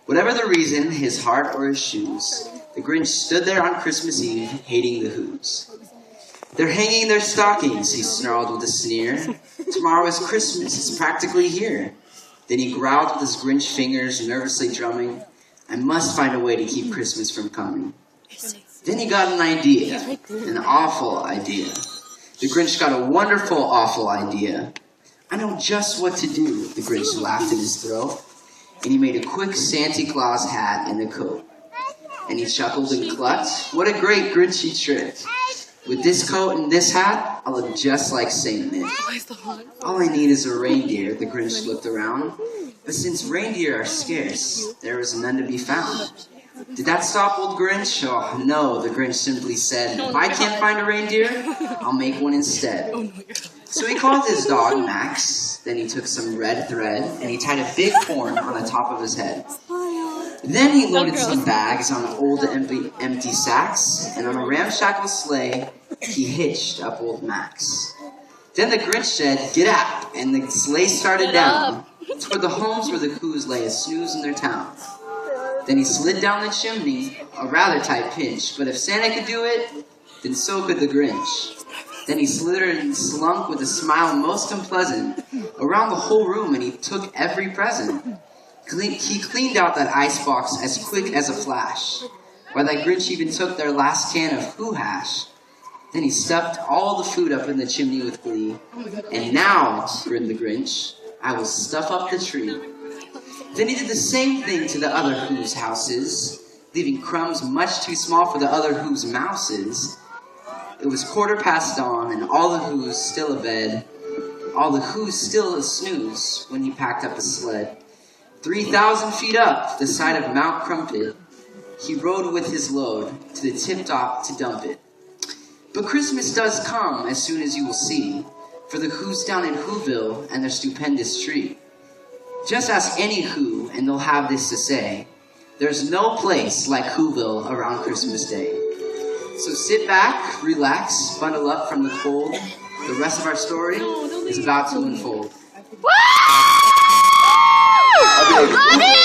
Whatever the reason, his heart or his shoes, the Grinch stood there on Christmas Eve, hating the Who's. "They're hanging their stockings," he snarled with a sneer. "Tomorrow is Christmas, it's practically here." Then he growled with his Grinch fingers, nervously drumming, "I must find a way to keep Christmas from coming." Then he got an idea, an awful idea. The Grinch got a wonderful, awful idea. "I know just what to do," the Grinch laughed in his throat. And he made a quick Santa Claus hat and a coat. And he chuckled and clucked, "What a great Grinchy trick. With this coat and this hat, I'll look just like Saint Nick. All I need is a reindeer," the Grinch looked around. But since reindeer are scarce, there was none to be found. Did that stop old Grinch? Oh, no, the Grinch simply said, "If I can't find a reindeer, I'll make one instead." So he called his dog Max. Then he took some red thread and he tied a big horn on the top of his head. Then he loaded some bags on old empty sacks, and on a ramshackle sleigh, he hitched up old Max. Then the Grinch said, "Get out," and the sleigh started down toward the homes where the Who's lay a snooze in their town. Then he slid down the chimney, a rather tight pinch, but if Santa could do it, then so could the Grinch. Then he slithered and slunk with a smile most unpleasant around the whole room, and he took every present. He cleaned out that icebox as quick as a flash, while that Grinch even took their last can of Who hash. Then he stuffed all the food up in the chimney with glee. "And now," grinned the Grinch, "I will stuff up the tree." Then he did the same thing to the other Who's houses, leaving crumbs much too small for the other Who's mouses. It was 15:15 dawn, and all the Who's still abed, all the Who's still a snooze when he packed up a sled. 3,000 feet up the side of Mount Crumpet, he rode with his load to the tip-top to dump it. But Christmas does come as soon as you will see, for the Who's down in Whoville and their stupendous tree. Just ask any Who, and they'll have this to say: there's no place like Whoville around Christmas Day. So sit back, relax, bundle up from the cold. The rest of our story is about to unfold.